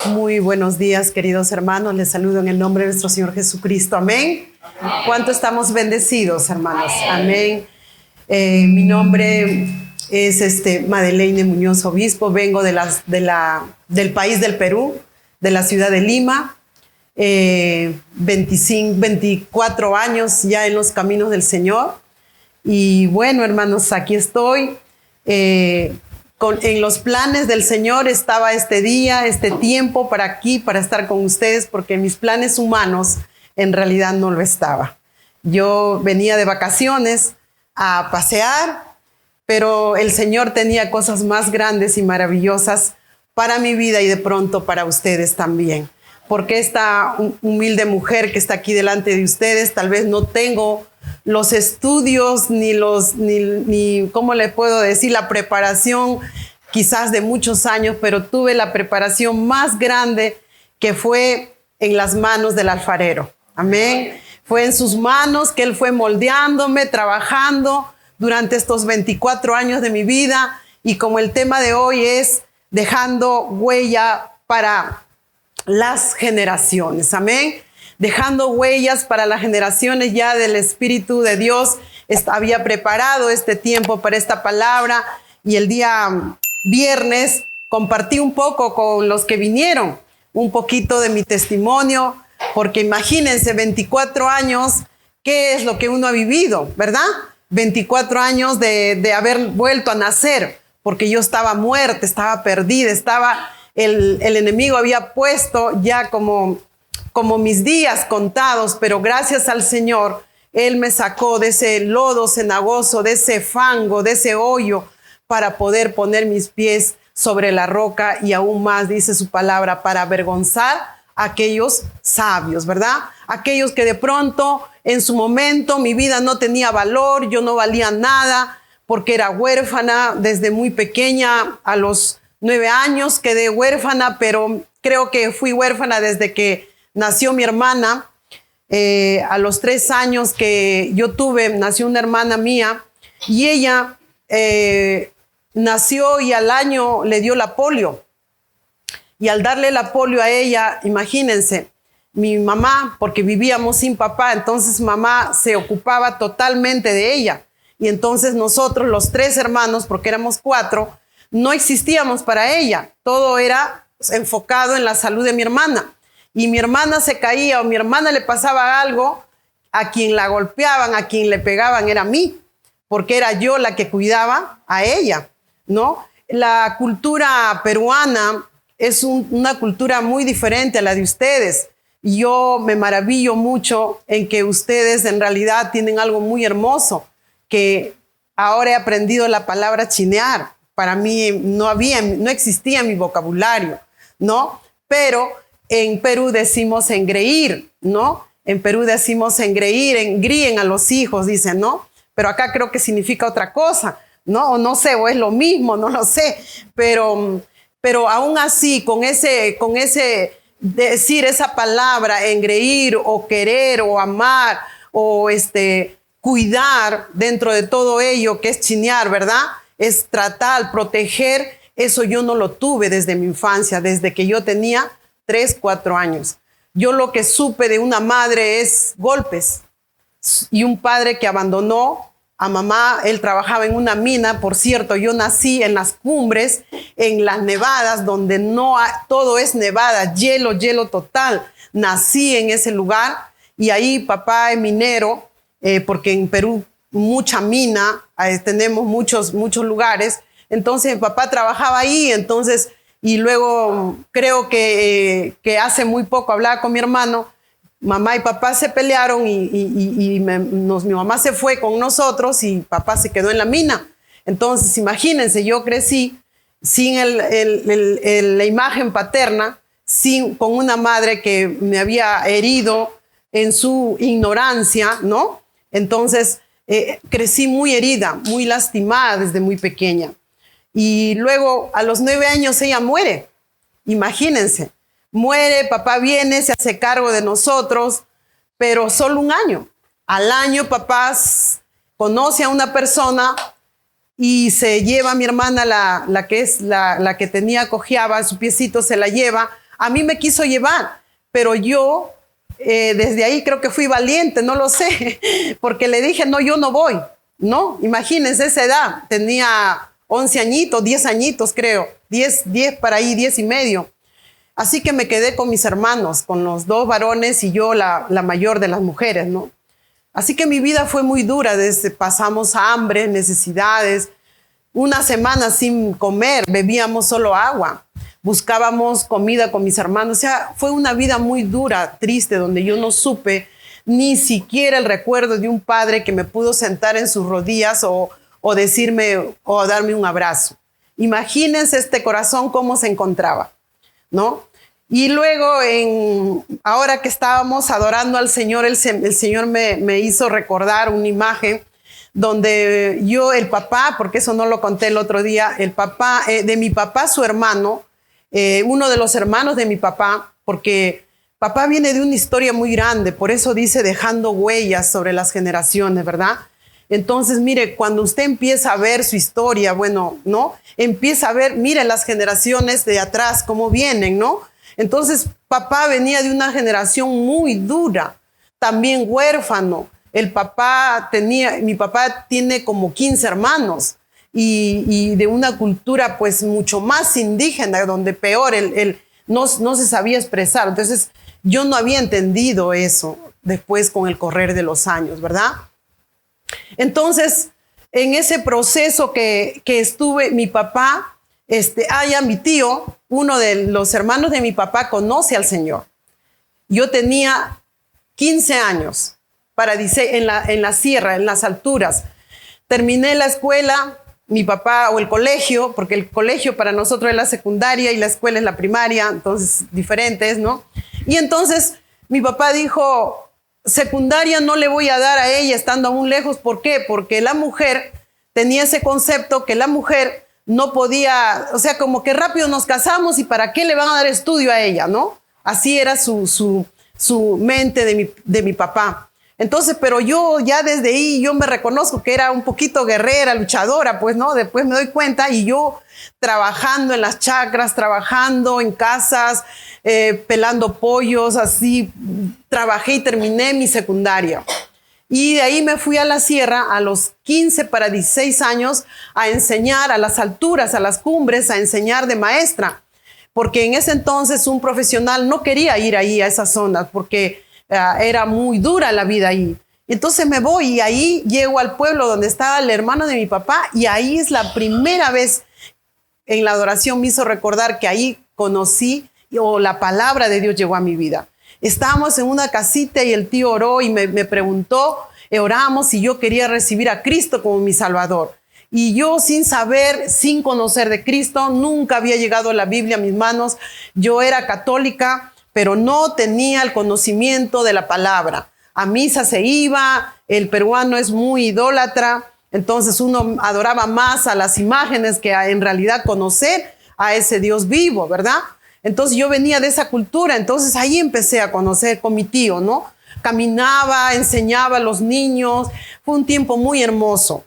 Muy buenos días, queridos hermanos. Les saludo en el nombre de nuestro Señor Jesucristo. Amén. Amén. ¿Cuánto estamos bendecidos, hermanos? Amén. Mi nombre es Madeleine Muñoz Obispo. Vengo del país del Perú, de la ciudad de Lima. 24 años ya en los caminos del Señor. Y bueno, hermanos, aquí estoy. En los planes del Señor estaba este día, este tiempo para estar con ustedes, porque en mis planes humanos en realidad no lo estaba. Yo venía de vacaciones a pasear, pero el Señor tenía cosas más grandes y maravillosas para mi vida y de pronto para ustedes también. Porque esta humilde mujer que está aquí delante de ustedes, tal vez no tengo los estudios ni ¿cómo le puedo decir? La preparación quizás de muchos años, pero tuve la preparación más grande, que fue en las manos del alfarero. Amén. Fue en sus manos que Él fue moldeándome, trabajando durante estos 24 años de mi vida. Y como el tema de hoy es dejando huella para las generaciones. Amén. Dejando huellas para las generaciones, ya del Espíritu de Dios había preparado este tiempo para esta palabra, y el día viernes compartí un poco con los que vinieron, un poquito de mi testimonio, porque imagínense, 24 años, ¿qué es lo que uno ha vivido, verdad? 24 años de haber vuelto a nacer, porque yo estaba muerta, estaba perdida, el enemigo había puesto ya como mis días contados, pero gracias al Señor, Él me sacó de ese lodo cenagoso, de ese fango, de ese hoyo, para poder poner mis pies sobre la roca, y aún más, dice su palabra, para avergonzar a aquellos sabios, ¿verdad? Aquellos que de pronto, en su momento, mi vida no tenía valor, yo no valía nada, porque era huérfana desde muy pequeña. A los 9 años quedé huérfana, pero creo que fui huérfana desde que nació mi hermana. A los 3 años que yo tuve, nació una hermana mía, y ella nació y al año le dio la polio. Y al darle la polio a ella, imagínense, mi mamá, porque vivíamos sin papá, entonces mamá se ocupaba totalmente de ella. Y entonces nosotros, los 3 hermanos, porque éramos 4, no existíamos para ella. Todo era enfocado en la salud de mi hermana. Y mi hermana se caía o mi hermana le pasaba algo, a quien la golpeaban, a quien le pegaban era a mí, porque era yo la que cuidaba a ella, ¿no? La cultura peruana es una cultura muy diferente a la de ustedes. Y yo me maravillo mucho en que ustedes en realidad tienen algo muy hermoso, que ahora he aprendido la palabra chinear. Para mí no existía en mi vocabulario, ¿no? Pero en Perú decimos engreír, ¿no? En Perú decimos engreír, engríen a los hijos, dicen, ¿no? Pero acá creo que significa otra cosa, ¿no? O no sé, o es lo mismo, no lo sé. Pero aún así, con ese decir esa palabra, engreír o querer o amar o cuidar dentro de todo ello, que es chinear, ¿verdad? Es tratar, proteger. Eso yo no lo tuve desde mi infancia, desde que yo tenía 3, 4 años. Yo lo que supe de una madre es golpes, y un padre que abandonó a mamá. Él trabajaba en una mina. Por cierto, yo nací en las cumbres, en las nevadas, donde todo es nevada, hielo total. Nací en ese lugar, y ahí papá es minero, porque en Perú mucha mina, tenemos muchos lugares. Entonces mi papá trabajaba ahí, y luego creo que hace muy poco hablaba con mi hermano Mamá y papá se pelearon mi mamá se fue con nosotros y papá se quedó en la mina. Entonces, imagínense, yo crecí sin la imagen paterna, con una madre que me había herido en su ignorancia, ¿no? Entonces, crecí muy herida, muy lastimada desde muy pequeña. Y luego, a los 9 años, ella muere. Imagínense. Muere, papá viene, se hace cargo de nosotros, pero solo un año. Al año, papá conoce a una persona y se lleva a mi hermana, la que tenía cojeaba, su piecito se la lleva. A mí me quiso llevar, pero yo desde ahí creo que fui valiente, no lo sé, porque le dije, no, yo no voy. No, imagínense esa edad, tenía 11 añitos, 10 añitos creo, 10 para ahí, 10 y medio. Así que me quedé con mis hermanos, con los 2 varones y yo la mayor de las mujeres, ¿no? Así que mi vida fue muy dura, pasamos hambre, necesidades, una semana sin comer, bebíamos solo agua, buscábamos comida con mis hermanos. O sea, fue una vida muy dura, triste, donde yo no supe ni siquiera el recuerdo de un padre que me pudo sentar en sus rodillas o decirme o darme un abrazo. Imagínense este corazón cómo se encontraba, ¿no? Y luego, ahora que estábamos adorando al Señor, el Señor me hizo recordar una imagen donde el papá, porque eso no lo conté el otro día, el papá de mi papá, su hermano, uno de los hermanos de mi papá, porque papá viene de una historia muy grande, por eso dice dejando huellas sobre las generaciones, ¿verdad? Entonces, mire, cuando usted empieza a ver su historia, bueno, ¿no? Empieza a ver, mire las generaciones de atrás, cómo vienen, ¿no? Entonces, papá venía de una generación muy dura, también huérfano. Mi papá tiene como 15 hermanos y de una cultura pues mucho más indígena, donde peor, no se sabía expresar. Entonces, yo no había entendido eso después con el correr de los años, ¿verdad? Entonces, en ese proceso que estuve, mi papá, mi tío, uno de los hermanos de mi papá, conoce al Señor. Yo tenía 15 años en la sierra, en las alturas. Terminé la escuela, mi papá, o el colegio, porque el colegio para nosotros es la secundaria y la escuela es la primaria, entonces diferentes, ¿no? Y entonces mi papá dijo, secundaria no le voy a dar a ella estando aún lejos. ¿Por qué? Porque la mujer tenía ese concepto que la mujer no podía, o sea, como que rápido nos casamos y ¿para qué le van a dar estudio a ella, no? Así era su mente de mi papá. Entonces, pero yo ya desde ahí, yo me reconozco que era un poquito guerrera, luchadora, pues, ¿no? Después me doy cuenta y yo trabajando en las chacras, trabajando en casas, pelando pollos, así, trabajé y terminé mi secundaria. Y de ahí me fui a la sierra a los 15 para 16 años a enseñar a las alturas, a las cumbres, a enseñar de maestra. Porque en ese entonces un profesional no quería ir ahí a esas zonas porque era muy dura la vida ahí. Entonces me voy y ahí llego al pueblo donde estaba el hermano de mi papá y ahí es la primera vez en la adoración me hizo recordar que ahí conocí o la palabra de Dios llegó a mi vida. Estábamos en una casita y el tío oró y me preguntó, oramos si yo quería recibir a Cristo como mi Salvador. Y yo sin saber, sin conocer de Cristo, nunca había llegado la Biblia a mis manos. Yo era católica, pero no tenía el conocimiento de la palabra. A misa se iba, el peruano es muy idólatra, entonces uno adoraba más a las imágenes que en realidad conocer a ese Dios vivo, ¿verdad? Entonces yo venía de esa cultura, entonces ahí empecé a conocer con mi tío, ¿no? Caminaba, enseñaba a los niños, fue un tiempo muy hermoso,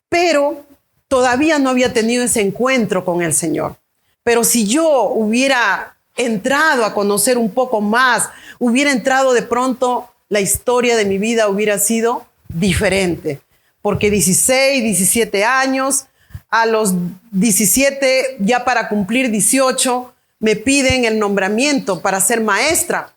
pero todavía no había tenido ese encuentro con el Señor. Pero si yo hubiera entrado a conocer un poco más, hubiera entrado de pronto, la historia de mi vida hubiera sido diferente, porque 16, 17 años, a los 17, ya para cumplir 18, me piden el nombramiento para ser maestra,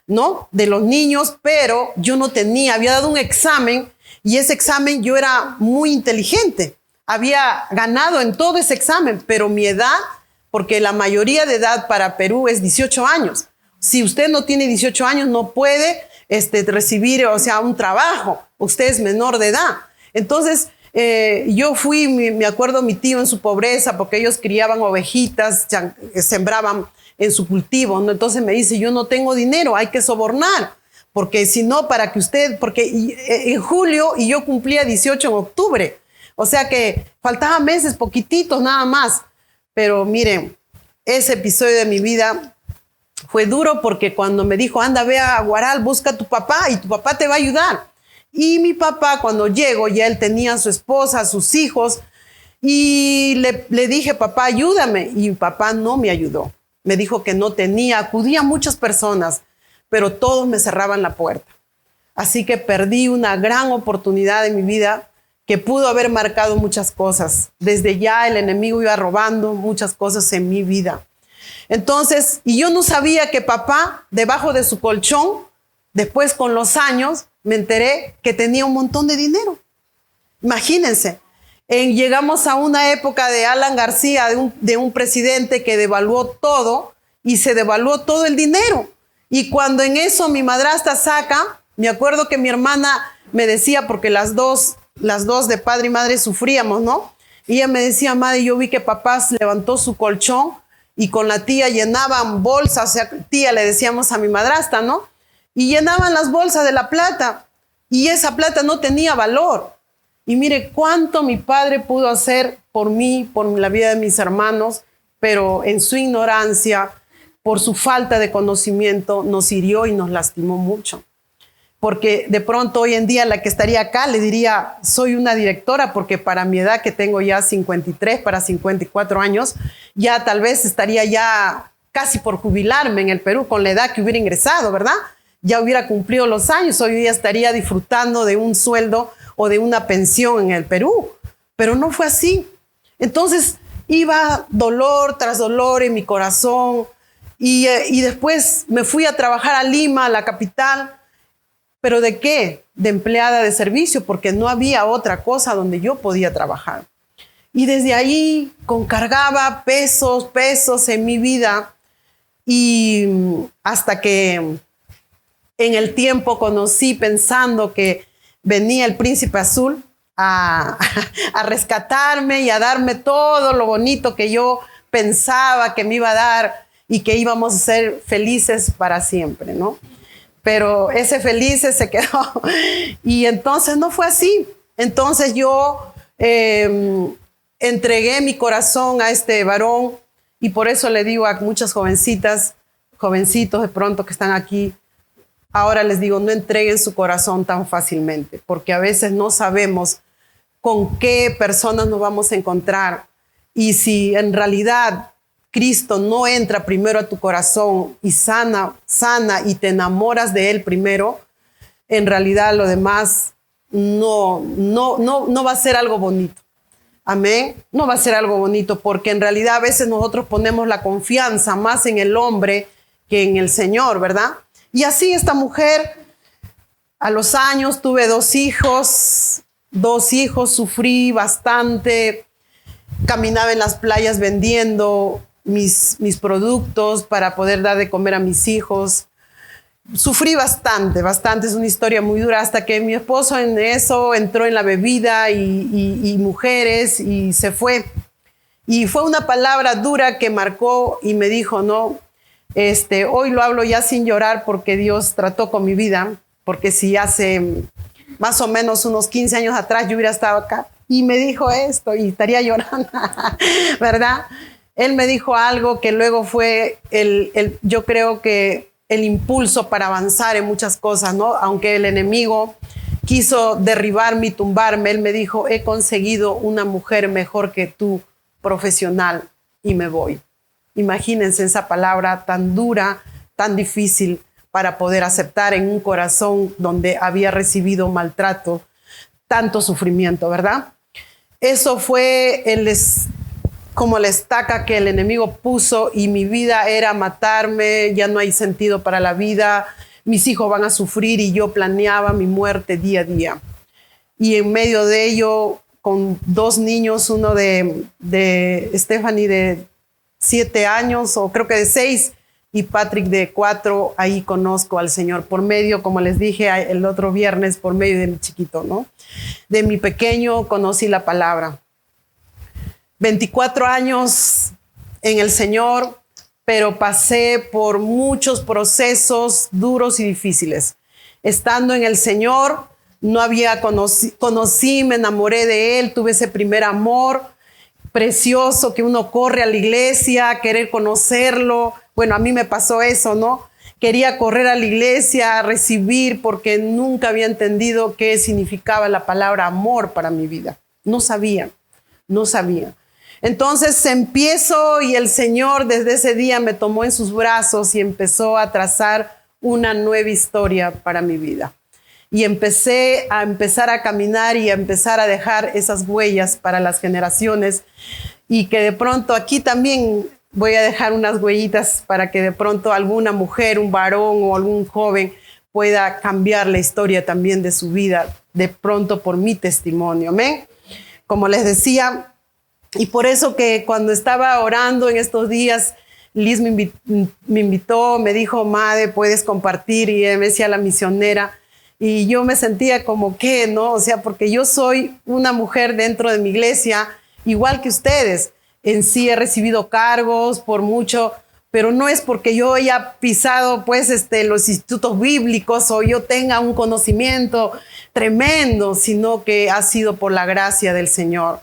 ¿no? De los niños, pero yo no tenía, había dado un examen y ese examen yo era muy inteligente. Había ganado en todo ese examen, pero mi edad, porque la mayoría de edad para Perú es 18 años. Si usted no tiene 18 años, no puede recibir, o sea, un trabajo. Usted es menor de edad. Entonces, yo fui, me acuerdo, mi tío en su pobreza, porque ellos criaban ovejitas, sembraban en su cultivo, ¿no? Entonces me dice, yo no tengo dinero, hay que sobornar, porque si no, para que usted, porque en julio y yo cumplía 18 en octubre, o sea que faltaban meses, poquititos nada más. Pero miren, ese episodio de mi vida fue duro, porque cuando me dijo, anda, ve a Guaral, busca a tu papá y tu papá te va a ayudar. Y mi papá, cuando llego, ya él tenía a su esposa, a sus hijos, y le dije, papá, ayúdame. Y mi papá no me ayudó. Me dijo que no tenía, acudía a muchas personas, pero todos me cerraban la puerta. Así que perdí una gran oportunidad en mi vida que pudo haber marcado muchas cosas. Desde ya el enemigo iba robando muchas cosas en mi vida. Entonces, y yo no sabía que papá, debajo de su colchón, después con los años, me enteré que tenía un montón de dinero. Imagínense, llegamos a una época de Alan García, de un presidente que devaluó todo y se devaluó todo el dinero. Y cuando en eso mi madrastra saca, me acuerdo que mi hermana me decía, porque las dos de padre y madre sufríamos, ¿no? Y ella me decía, madre, yo vi que papá levantó su colchón y con la tía llenaban bolsas, o sea, tía le decíamos a mi madrastra, ¿no? Y llenaban las bolsas de la plata y esa plata no tenía valor. Y mire cuánto mi padre pudo hacer por mí, por la vida de mis hermanos, pero en su ignorancia, por su falta de conocimiento, nos hirió y nos lastimó mucho. Porque de pronto hoy en día la que estaría acá le diría, soy una directora, porque para mi edad, que tengo ya 53 para 54 años, ya tal vez estaría ya casi por jubilarme en el Perú con la edad que hubiera ingresado, ¿verdad? Ya hubiera cumplido los años, hoy día estaría disfrutando de un sueldo o de una pensión en el Perú, pero no fue así. Entonces iba dolor tras dolor en mi corazón y después me fui a trabajar a Lima, a la capital. ¿Pero de qué? De empleada de servicio, porque no había otra cosa donde yo podía trabajar. Y desde ahí cargaba pesos en mi vida, y hasta que en el tiempo conocí, pensando que venía el príncipe azul a rescatarme y a darme todo lo bonito que yo pensaba que me iba a dar y que íbamos a ser felices para siempre, ¿no? Pero ese felices se quedó. Y entonces no fue así. Entonces yo entregué mi corazón a este varón, y por eso le digo a muchas jovencitas, jovencitos de pronto que están aquí, ahora les digo, no entreguen su corazón tan fácilmente, porque a veces no sabemos con qué personas nos vamos a encontrar. Y si en realidad Cristo no entra primero a tu corazón y sana y te enamoras de Él primero, en realidad lo demás no va a ser algo bonito. Amén. No va a ser algo bonito, porque en realidad a veces nosotros ponemos la confianza más en el hombre que en el Señor, ¿verdad? Y así esta mujer, a los años tuve dos hijos, sufrí bastante, caminaba en las playas vendiendo mis productos para poder dar de comer a mis hijos. Sufrí bastante, es una historia muy dura, hasta que mi esposo en eso entró en la bebida y mujeres y se fue. Y fue una palabra dura que marcó y me dijo, no, hoy lo hablo ya sin llorar, porque Dios trató con mi vida, porque si hace más o menos unos 15 años atrás yo hubiera estado acá y me dijo esto y estaría llorando, ¿verdad? Él me dijo algo que luego fue yo creo que el impulso para avanzar en muchas cosas, ¿no? Aunque el enemigo quiso derribarme y tumbarme, él me dijo, he conseguido una mujer mejor que tú, profesional, y me voy. Imagínense esa palabra tan dura, tan difícil para poder aceptar en un corazón donde había recibido maltrato, tanto sufrimiento, ¿verdad? Eso fue como la estaca que el enemigo puso, y mi vida era matarme, ya no hay sentido para la vida, mis hijos van a sufrir, y yo planeaba mi muerte día a día. Y en medio de ello, con dos niños, uno de Stephanie de 7 años, o creo que de 6, y Patrick de 4, ahí conozco al Señor por medio, como les dije el otro viernes, por medio de mi chiquito, ¿no? De mi pequeño conocí la palabra. 24 años en el Señor, pero pasé por muchos procesos duros y difíciles. Estando en el Señor, no había conocí, me enamoré de Él, tuve ese primer amor precioso que uno corre a la iglesia, querer conocerlo. Bueno, a mí me pasó eso, ¿no? Quería correr a la iglesia, recibir, porque nunca había entendido qué significaba la palabra amor para mi vida. No sabía. Entonces empiezo y el Señor desde ese día me tomó en sus brazos y empezó a trazar una nueva historia para mi vida. Y empecé a caminar y a empezar a dejar esas huellas para las generaciones, y que de pronto aquí también voy a dejar unas huellitas para que de pronto alguna mujer, un varón o algún joven pueda cambiar la historia también de su vida, de pronto por mi testimonio. Amén. Como les decía, y por eso que cuando estaba orando en estos días, Liz me invitó, me dijo, Made, puedes compartir, y me decía la misionera. Y yo me sentía como que, ¿no? O sea, porque yo soy una mujer dentro de mi iglesia, igual que ustedes. En sí he recibido cargos por mucho, pero no es porque yo haya pisado pues los institutos bíblicos o yo tenga un conocimiento tremendo, sino que ha sido por la gracia del Señor.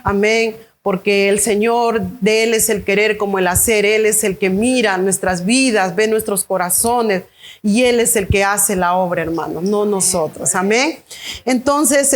Amén. Porque el Señor, de Él es el querer como el hacer. Él es el que mira nuestras vidas, ve nuestros corazones, y Él es el que hace la obra, hermano, no nosotros. Amén. Entonces,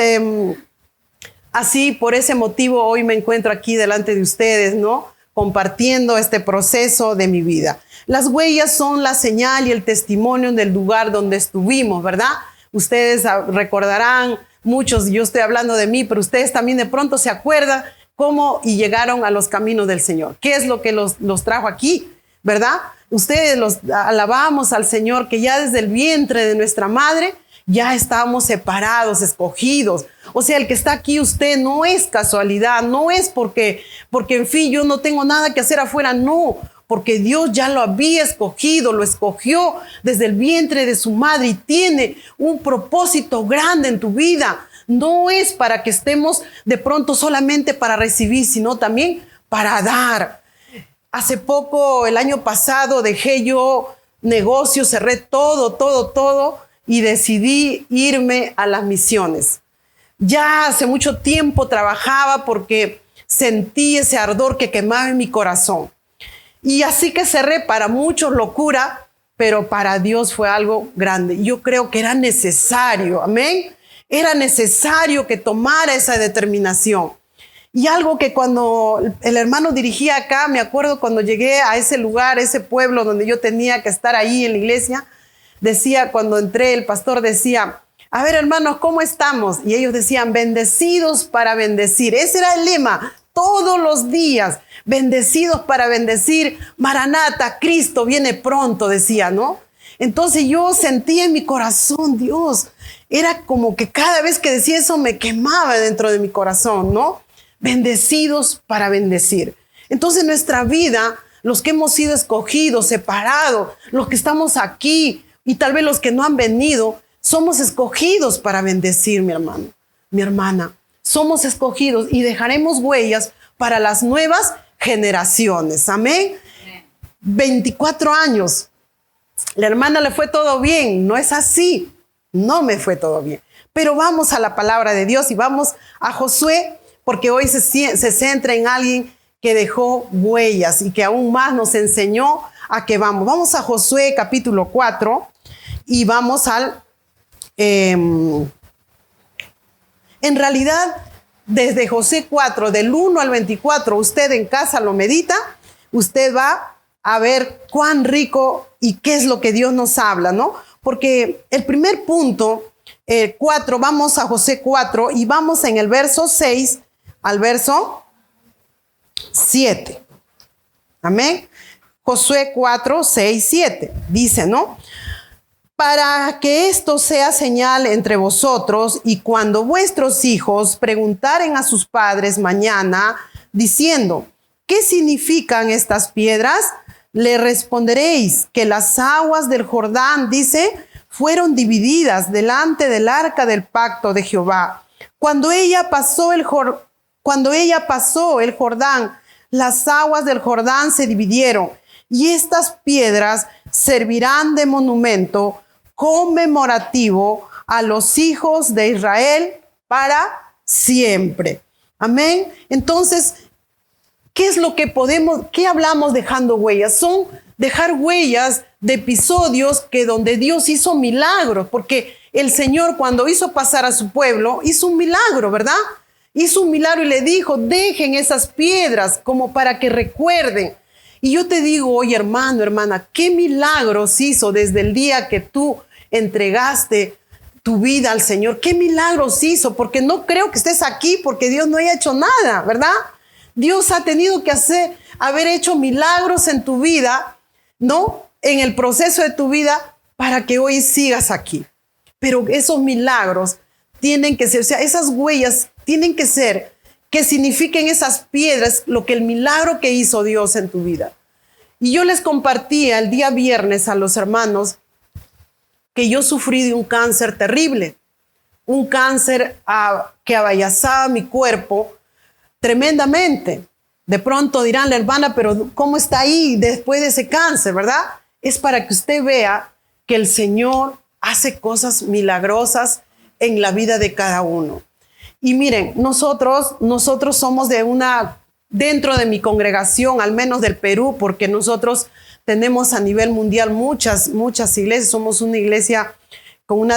así, por ese motivo, hoy me encuentro aquí delante de ustedes, ¿no? Compartiendo este proceso de mi vida. Las huellas son la señal y el testimonio del lugar donde estuvimos, ¿verdad? Ustedes recordarán, muchos, yo estoy hablando de mí, pero ustedes también de pronto se acuerdan cómo y llegaron a los caminos del Señor. ¿Qué es lo que los trajo aquí? ¿Verdad? Ustedes los alabamos al Señor, que ya desde el vientre de nuestra madre ya estábamos separados, escogidos. O sea, el que está aquí usted no es casualidad, no es porque en fin yo no tengo nada que hacer afuera, no, porque Dios ya lo había escogido, lo escogió desde el vientre de su madre y tiene un propósito grande en tu vida. No es para que estemos de pronto solamente para recibir, sino también para dar. Hace poco, el año pasado, dejé yo negocio, cerré todo y decidí irme a las misiones. Ya hace mucho tiempo trabajaba porque sentí ese ardor que quemaba en mi corazón. Y así que cerré, para muchos locura, pero para Dios fue algo grande. Yo creo que era necesario, amén. Era necesario que tomara esa determinación. Y algo que cuando el hermano dirigía acá, me acuerdo cuando llegué a ese lugar, ese pueblo donde yo tenía que estar ahí en la iglesia, decía, cuando entré, el pastor decía, a ver, hermanos, ¿cómo estamos? Y ellos decían, bendecidos para bendecir. Ese era el lema, todos los días, bendecidos para bendecir. Maranata, Cristo viene pronto, decía, ¿no? Entonces yo sentía en mi corazón, Dios, era como que cada vez que decía eso me quemaba dentro de mi corazón, ¿no? Bendecidos para bendecir. Entonces nuestra vida, los que hemos sido escogidos, separados, los que estamos aquí y tal vez los que no han venido, somos escogidos para bendecir, mi hermano, mi hermana. Somos escogidos y dejaremos huellas para las nuevas generaciones. Amén. 24 años. La hermana le fue todo bien. No es así. No me fue todo bien. Pero vamos a la palabra de Dios y vamos a Josué, porque hoy se centra en alguien que dejó huellas y que aún más nos enseñó a que vamos. Vamos a Josué capítulo 4 y vamos al... en realidad, desde Josué 4, del 1 al 24, usted en casa lo medita, usted va a ver cuán rico y qué es lo que Dios nos habla, ¿no? Porque el primer punto, 4, vamos a Josué 4 y vamos en el verso 6 al verso 7. Amén. Josué 4, 6, 7. Dice, ¿no? Para que esto sea señal entre vosotros, y cuando vuestros hijos preguntaren a sus padres mañana, diciendo, ¿qué significan estas piedras? le responderéis que las aguas del Jordán, dice, fueron divididas delante del arca del pacto de Jehová. Cuando ella pasó el Jordán, las aguas del Jordán se dividieron, y estas piedras servirán de monumento conmemorativo a los hijos de Israel para siempre. Amén. Entonces, ¿qué es lo que qué hablamos dejando huellas? Son dejar huellas de episodios donde Dios hizo milagros, porque el Señor, cuando hizo pasar a su pueblo, hizo un milagro, ¿verdad? Hizo un milagro y le dijo, dejen esas piedras como para que recuerden. Y yo te digo hoy, hermano, hermana, qué milagros hizo desde el día que tú entregaste tu vida al Señor. Qué milagros hizo, porque no creo que estés aquí porque Dios no haya hecho nada, ¿verdad? Dios ha tenido que haber hecho milagros en tu vida, ¿no? En el proceso de tu vida para que hoy sigas aquí. Pero esos milagros tienen que ser, o sea, esas huellas tienen que ser, que signifiquen esas piedras, lo que el milagro que hizo Dios en tu vida. Y yo les compartía el día viernes a los hermanos que yo sufrí de un cáncer terrible, un cáncer que abayazaba mi cuerpo tremendamente. De pronto dirán, la hermana, pero ¿cómo está ahí después de ese cáncer, verdad? Es para que usted vea que el Señor hace cosas milagrosas en la vida de cada uno. Y miren, nosotros somos dentro de mi congregación, al menos del Perú, porque nosotros tenemos a nivel mundial muchas iglesias. Somos una iglesia con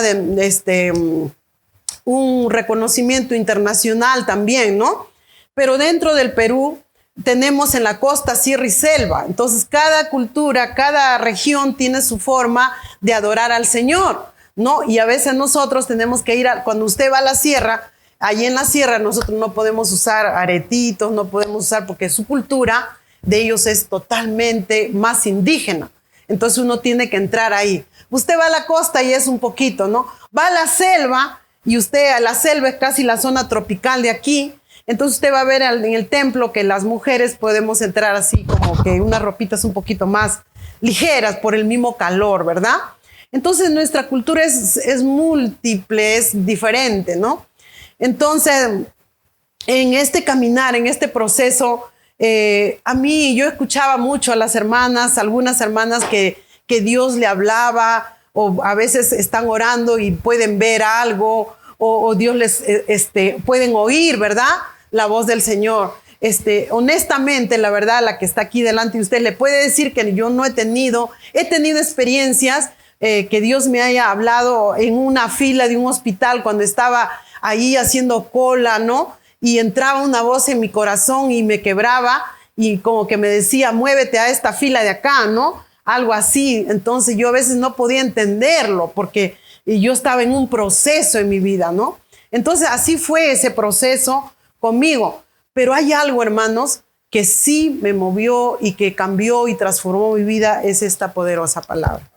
un reconocimiento internacional también, ¿no? Pero dentro del Perú tenemos en la costa sierra y selva. Entonces cada cultura, cada región tiene su forma de adorar al Señor, ¿no? Y a veces nosotros tenemos que cuando usted va a la sierra, allí en la sierra nosotros no podemos usar aretitos, no podemos usar, porque su cultura de ellos es totalmente más indígena. Entonces uno tiene que entrar ahí. Usted va a la costa y es un poquito, ¿no? Va a la selva y la selva es casi la zona tropical de aquí. Entonces usted va a ver en el templo que las mujeres podemos entrar así como que unas ropitas un poquito más ligeras por el mismo calor, ¿verdad? Entonces nuestra cultura es múltiple, es diferente, ¿no? Entonces, en este caminar, en este proceso, yo escuchaba mucho a las hermanas, algunas hermanas que Dios le hablaba, o a veces están orando y pueden ver algo, o Dios pueden oír, ¿verdad? La voz del Señor. Honestamente, la verdad, la que está aquí delante de usted, le puede decir que yo no he tenido experiencias que Dios me haya hablado en una fila de un hospital cuando estaba ahí haciendo cola, ¿no? Y entraba una voz en mi corazón y me quebraba y como que me decía, muévete a esta fila de acá, ¿no? Algo así. Entonces yo a veces no podía entenderlo porque yo estaba en un proceso en mi vida, ¿no? Entonces así fue ese proceso conmigo. Pero hay algo, hermanos, que sí me movió y que cambió y transformó mi vida, es esta poderosa palabra.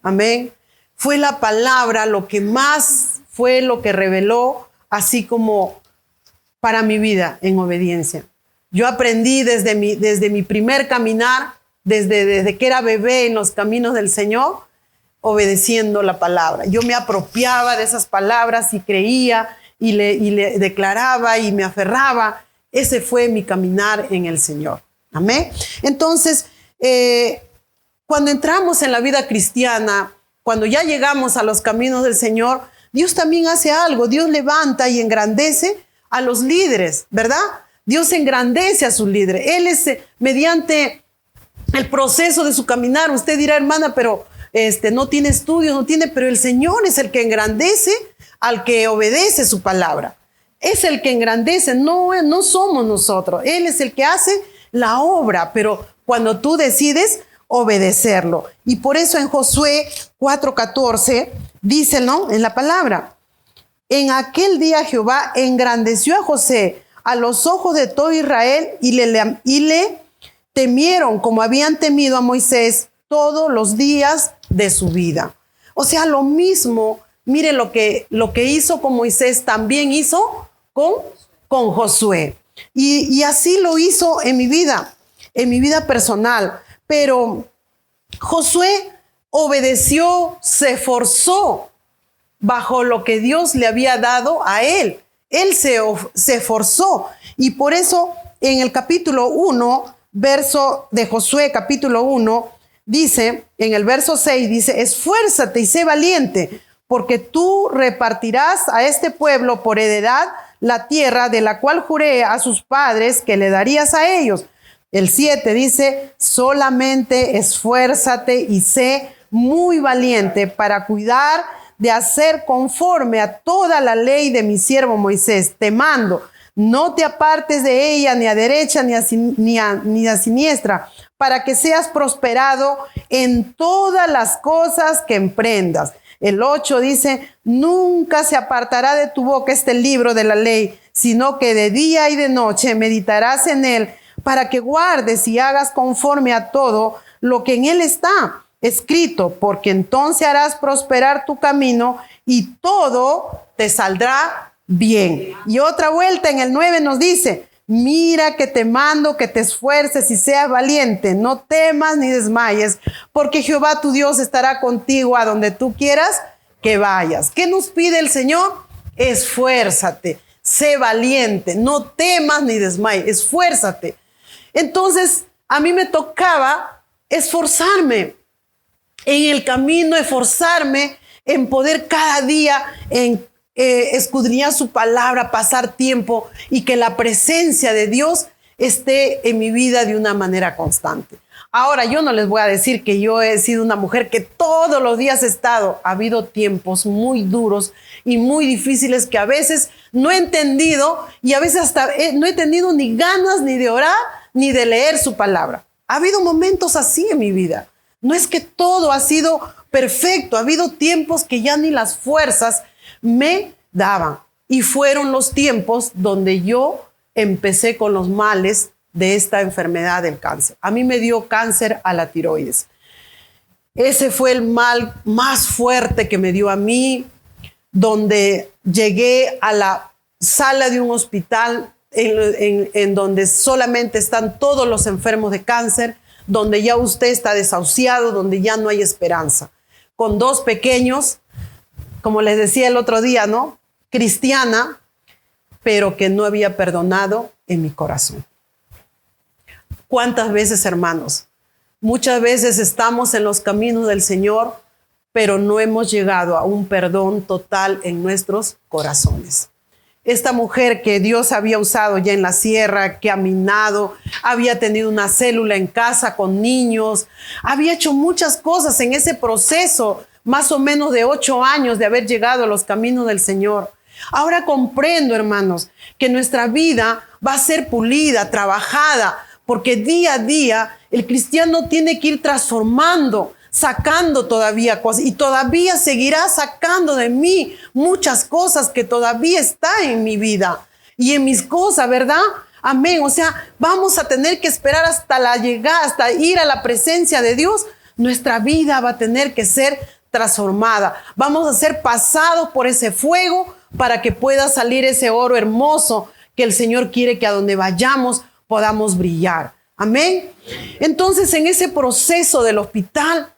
Amén. Fue la palabra lo que más fue lo que reveló, así como para mi vida en obediencia. Yo aprendí desde mi primer caminar, desde que era bebé en los caminos del Señor, obedeciendo la palabra. Yo me apropiaba de esas palabras y creía y le declaraba y me aferraba. Ese fue mi caminar en el Señor. Amén. Entonces, cuando entramos en la vida cristiana, cuando ya llegamos a los caminos del Señor, Dios también hace algo. Dios levanta y engrandece a los líderes, ¿verdad? Dios engrandece a sus líderes. Él es mediante el proceso de su caminar. Usted dirá, hermana, pero no tiene estudios, pero el Señor es el que engrandece al que obedece su palabra. Es el que engrandece, no somos nosotros. Él es el que hace la obra, pero cuando tú decides obedecerlo. Y por eso en Josué 4:14 dice, ¿no? En la palabra, en aquel día Jehová engrandeció a José a los ojos de todo Israel y le temieron como habían temido a Moisés todos los días de su vida. O sea, lo mismo, mire lo que hizo con Moisés, también hizo con Josué. Y así lo hizo en mi vida personal. Pero Josué obedeció, se esforzó bajo lo que Dios le había dado a él. Él se esforzó. Y por eso en el capítulo 1, verso de Josué, capítulo 1, dice, en el verso 6, dice, esfuérzate y sé valiente, porque tú repartirás a este pueblo por heredad la tierra de la cual juré a sus padres que le darías a ellos. El 7 dice, solamente esfuérzate y sé muy valiente para cuidar de hacer conforme a toda la ley de mi siervo Moisés. Te mando, no te apartes de ella ni a derecha ni a siniestra, para que seas prosperado en todas las cosas que emprendas. El 8 dice, nunca se apartará de tu boca este libro de la ley, sino que de día y de noche meditarás en él, para que guardes y hagas conforme a todo lo que en él está escrito, porque entonces harás prosperar tu camino y todo te saldrá bien. Y otra vuelta en el 9 nos dice, mira que te mando que te esfuerces y seas valiente, no temas ni desmayes, porque Jehová tu Dios estará contigo a donde tú quieras que vayas. ¿Qué nos pide el Señor? Esfuérzate, sé valiente, no temas ni desmayes, esfuérzate. Entonces, a mí me tocaba esforzarme en el camino, esforzarme en poder cada día escudriñar su palabra, pasar tiempo y que la presencia de Dios esté en mi vida de una manera constante. Ahora, yo no les voy a decir que yo he sido una mujer que todos los días he estado. Ha habido tiempos muy duros y muy difíciles que a veces no he entendido y a veces hasta no he tenido ni ganas ni de orar ni de leer su palabra. Ha habido momentos así en mi vida. No es que todo ha sido perfecto. Ha habido tiempos que ya ni las fuerzas me daban. Y fueron los tiempos donde yo empecé con los males de esta enfermedad del cáncer. A mí me dio cáncer a la tiroides. Ese fue el mal más fuerte que me dio a mí, donde llegué a la sala de un hospital en donde solamente están todos los enfermos de cáncer, donde ya usted está desahuciado, donde ya no hay esperanza. Con dos pequeños, como les decía el otro día, ¿no? Cristiana, pero que no había perdonado en mi corazón. ¿Cuántas veces, hermanos? Muchas veces estamos en los caminos del Señor, pero no hemos llegado a un perdón total en nuestros corazones. Esta mujer que Dios había usado ya en la sierra, que ha minado, había tenido una célula en casa con niños, había hecho muchas cosas en ese proceso, más o menos de 8 años de haber llegado a los caminos del Señor. Ahora comprendo, hermanos, que nuestra vida va a ser pulida, trabajada, porque día a día el cristiano tiene que ir transformando, sacando todavía cosas y todavía seguirá sacando de mí muchas cosas que todavía están en mi vida y en mis cosas, ¿verdad? Amén. O sea, vamos a tener que esperar hasta la llegada, hasta ir a la presencia de Dios. Nuestra vida va a tener que ser transformada. Vamos a ser pasados por ese fuego para que pueda salir ese oro hermoso que el Señor quiere que a donde vayamos podamos brillar. Amén. Entonces, en ese proceso del hospital,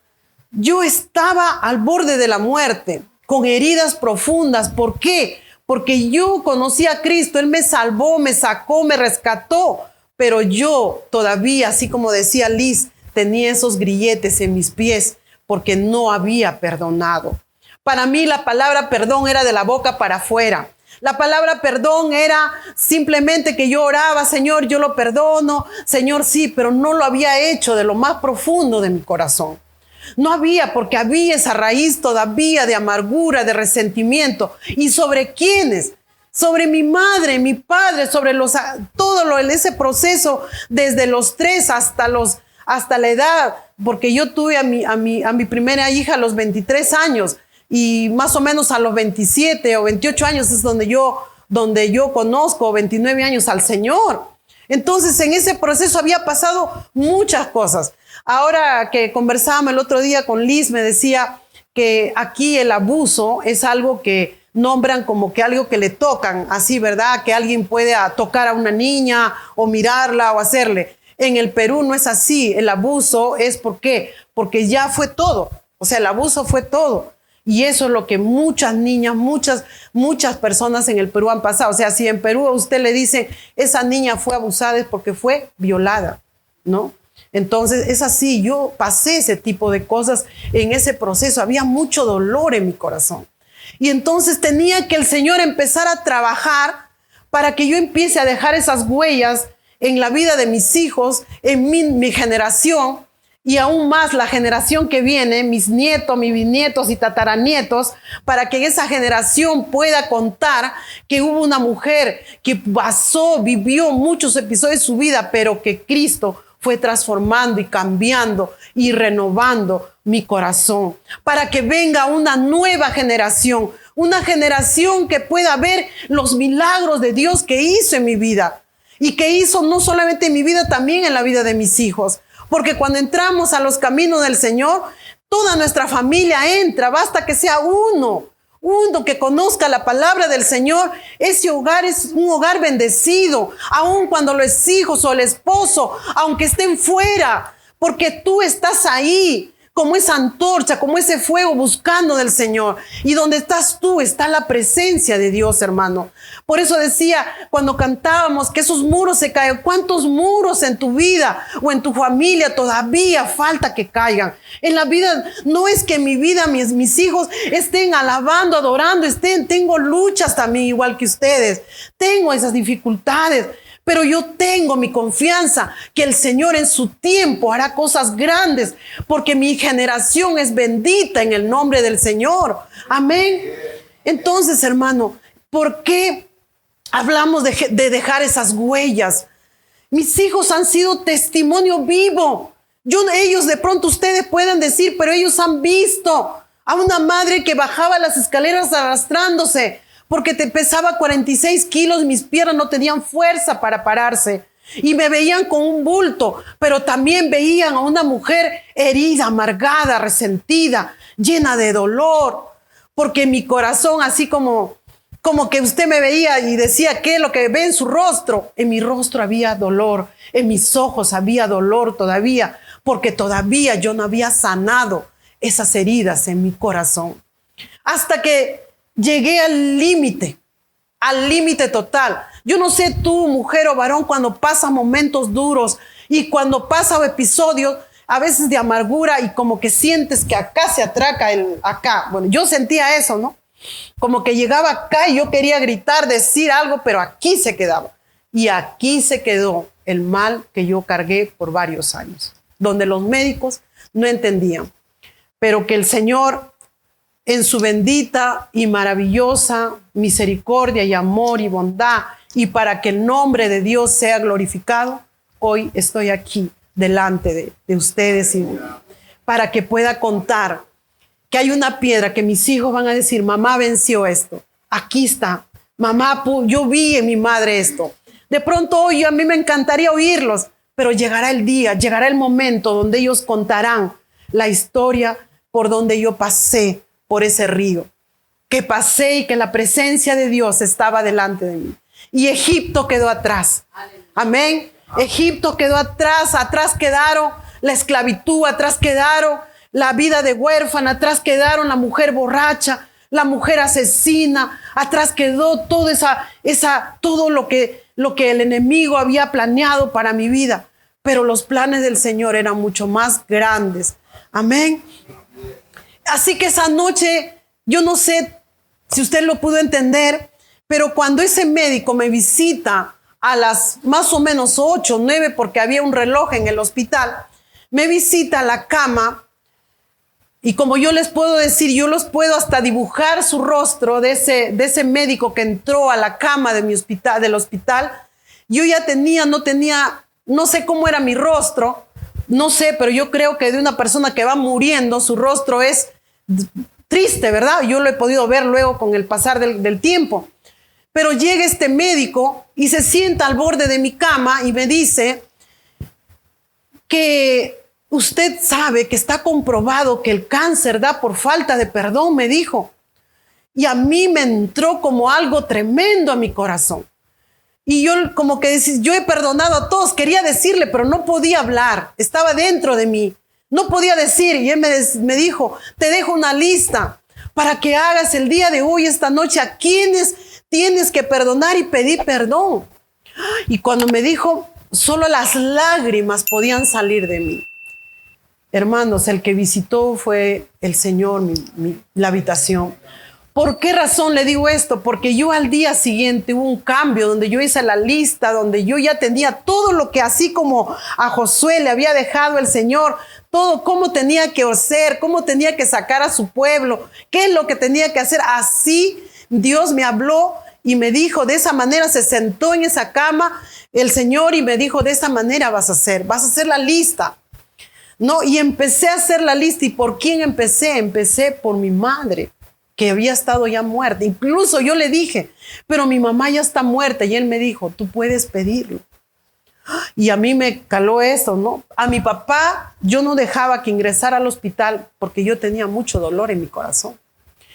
yo estaba al borde de la muerte, con heridas profundas. ¿Por qué? Porque yo conocí a Cristo. Él me salvó, me sacó, me rescató. Pero yo todavía, así como decía Liz, tenía esos grilletes en mis pies porque no había perdonado. Para mí la palabra perdón era de la boca para afuera. La palabra perdón era simplemente que yo oraba, Señor, yo lo perdono, Señor, sí, pero no lo había hecho de lo más profundo de mi corazón. No había, porque había esa raíz todavía de amargura, de resentimiento. ¿Y sobre quiénes? Sobre mi madre, mi padre, sobre ese proceso desde los 3 hasta la edad, porque yo tuve a mi primera hija a los 23 años y más o menos a los 27 o 28 años es donde yo conozco, 29 años al Señor. Entonces, en ese proceso había pasado muchas cosas. Ahora que conversábamos el otro día con Liz, me decía que aquí el abuso es algo que nombran como que algo que le tocan, así, ¿verdad? Que alguien puede tocar a una niña o mirarla o hacerle. En el Perú no es así. El abuso es ¿por qué? Porque ya fue todo. O sea, el abuso fue todo. Y eso es lo que muchas niñas, muchas personas en el Perú han pasado. O sea, si en Perú a usted le dice, esa niña fue abusada es porque fue violada, ¿no? Entonces es así, yo pasé ese tipo de cosas en ese proceso. Había mucho dolor en mi corazón. Y entonces tenía que el Señor empezar a trabajar para que yo empiece a dejar esas huellas en la vida de mis hijos, en mi generación, y aún más la generación que viene, mis nietos, mis bisnietos y tataranietos, para que esa generación pueda contar que hubo una mujer que vivió muchos episodios de su vida, pero que Cristo fue transformando y cambiando y renovando mi corazón, para que venga una nueva generación, una generación que pueda ver los milagros de Dios que hizo en mi vida y que hizo no solamente en mi vida, también en la vida de mis hijos. Porque cuando entramos a los caminos del Señor, toda nuestra familia entra, basta que sea uno que conozca la palabra del Señor. Ese hogar es un hogar bendecido, aun cuando los hijos o el esposo, aunque estén fuera, porque tú estás ahí como esa antorcha, como ese fuego buscando del Señor. Y donde estás tú está la presencia de Dios, hermano. Por eso decía cuando cantábamos que esos muros se caen. ¿Cuántos muros en tu vida o en tu familia todavía falta que caigan? En la vida, no es que en mi vida mis hijos estén alabando, adorando, tengo luchas también igual que ustedes. Tengo esas dificultades. Pero yo tengo mi confianza que el Señor en su tiempo hará cosas grandes, porque mi generación es bendita en el nombre del Señor. Amén. Entonces, hermano, ¿por qué hablamos de dejar esas huellas? Mis hijos han sido testimonio vivo. Ellos de pronto ustedes pueden decir, pero ellos han visto a una madre que bajaba las escaleras arrastrándose, porque te pesaba 46 kilos y mis piernas no tenían fuerza para pararse. Y me veían con un bulto, pero también veían a una mujer herida, amargada, resentida, llena de dolor. Porque mi corazón, así como que usted me veía y decía, ¿qué es lo que ve en su rostro? En mi rostro había dolor, en mis ojos había dolor todavía, porque todavía yo no había sanado esas heridas en mi corazón. Hasta que llegué al límite total. Yo no sé tú, mujer o varón, cuando pasas momentos duros y cuando pasan episodios a veces de amargura y como que sientes que acá se atraca acá. Bueno, yo sentía eso, ¿no? Como que llegaba acá y yo quería gritar, decir algo, pero aquí se quedaba. Y aquí se quedó el mal que yo cargué por varios años, donde los médicos no entendían. Pero que el Señor, en su bendita y maravillosa misericordia y amor y bondad, y para que el nombre de Dios sea glorificado, hoy estoy aquí delante de ustedes y para que pueda contar que hay una piedra que mis hijos van a decir, mamá venció esto, aquí está, mamá, yo vi en mi madre esto. De pronto hoy a mí me encantaría oírlos, pero llegará el día, llegará el momento donde ellos contarán la historia por donde yo pasé por ese río, que pasé y que la presencia de Dios estaba delante de mí. Y Egipto quedó atrás. Amén. Egipto quedó atrás, atrás quedaron la esclavitud, atrás quedaron la vida de huérfana, atrás quedaron la mujer borracha, la mujer asesina, atrás quedó todo lo que el enemigo había planeado para mi vida. Pero los planes del Señor eran mucho más grandes. Amén. Así que esa noche, yo no sé si usted lo pudo entender, pero cuando ese médico me visita a las más o menos 8, 9, porque había un reloj en el hospital, me visita a la cama y como yo les puedo decir, yo los puedo hasta dibujar su rostro de ese médico que entró a la cama del hospital. Yo ya no sé cómo era mi rostro, no sé, pero yo creo que de una persona que va muriendo, su rostro es triste, ¿verdad? Yo lo he podido ver luego con el pasar del tiempo. Pero llega este médico y se sienta al borde de mi cama y me dice que usted sabe que está comprobado que el cáncer da por falta de perdón, me dijo. Y a mí me entró como algo tremendo a mi corazón. Y yo como que decía, yo he perdonado a todos, quería decirle, pero no podía hablar, estaba dentro de mí, no podía decir. Y él me dijo, te dejo una lista para que hagas el día de hoy, esta noche, a quienes tienes que perdonar y pedir perdón. Y cuando me dijo, solo las lágrimas podían salir de mí. Hermanos, el que visitó fue el Señor, la habitación. ¿Por qué razón le digo esto? Porque yo al día siguiente hubo un cambio donde yo hice la lista, donde yo ya tenía todo lo que así como a Josué le había dejado el Señor, todo cómo tenía que hacer, cómo tenía que sacar a su pueblo, qué es lo que tenía que hacer. Así Dios me habló y me dijo, de esa manera se sentó en esa cama el Señor y me dijo, de esa manera vas a hacer la lista. No, y empecé a hacer la lista. ¿Y por quién empecé? Empecé por mi madre, que había estado ya muerta. Incluso yo le dije, pero mi mamá ya está muerta. Y él me dijo, tú puedes pedirlo. Y a mí me caló eso, ¿no? A mi papá yo no dejaba que ingresara al hospital porque yo tenía mucho dolor en mi corazón.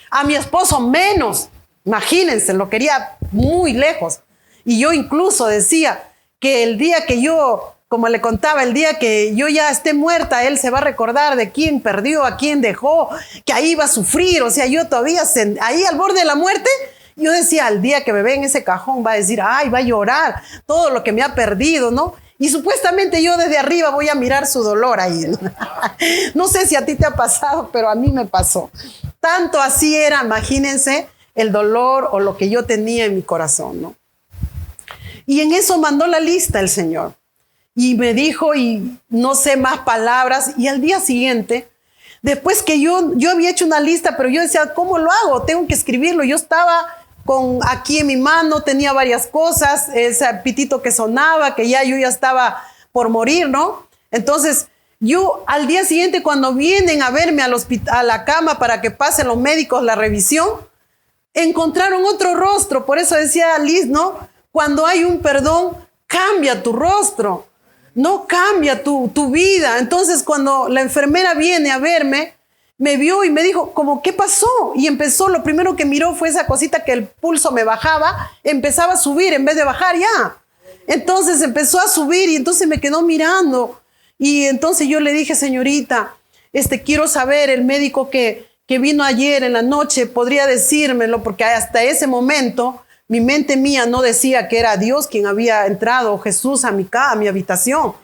A mi esposo menos. Imagínense, lo quería muy lejos. Y yo incluso decía que el día que yo, como le contaba, el día que yo ya esté muerta, él se va a recordar de quién perdió, a quién dejó, que ahí va a sufrir. O sea, yo todavía ahí al borde de la muerte, yo decía, al día que me ve en ese cajón va a decir, ay, va a llorar todo lo que me ha perdido, ¿no? Y supuestamente yo desde arriba voy a mirar su dolor ahí. No sé si a ti te ha pasado, pero a mí me pasó. Tanto así era, imagínense, el dolor o lo que yo tenía en mi corazón, ¿no? Y en eso mandó la lista el Señor. Y me dijo, y no sé más palabras, y al día siguiente, después que yo había hecho una lista, pero yo decía, ¿cómo lo hago? Tengo que escribirlo. Yo estaba con aquí en mi mano, tenía varias cosas, ese pitito que sonaba, que yo ya estaba por morir, ¿no? Entonces, yo al día siguiente, cuando vienen a verme al hospital, a la cama para que pasen los médicos la revisión, encontraron otro rostro. Por eso decía Liz, ¿no? Cuando hay un perdón, cambia tu rostro. No cambia tu vida. Entonces, cuando la enfermera viene a verme, me vio y me dijo, como, ¿qué pasó? Y empezó, lo primero que miró fue esa cosita que el pulso me bajaba, empezaba a subir en vez de bajar ya. Entonces empezó a subir y entonces me quedó mirando. Y entonces yo le dije, señorita, quiero saber, el médico que vino ayer en la noche, podría decírmelo, porque hasta ese momento mi mente mía no decía que era Dios quien había entrado, Jesús a mi habitación.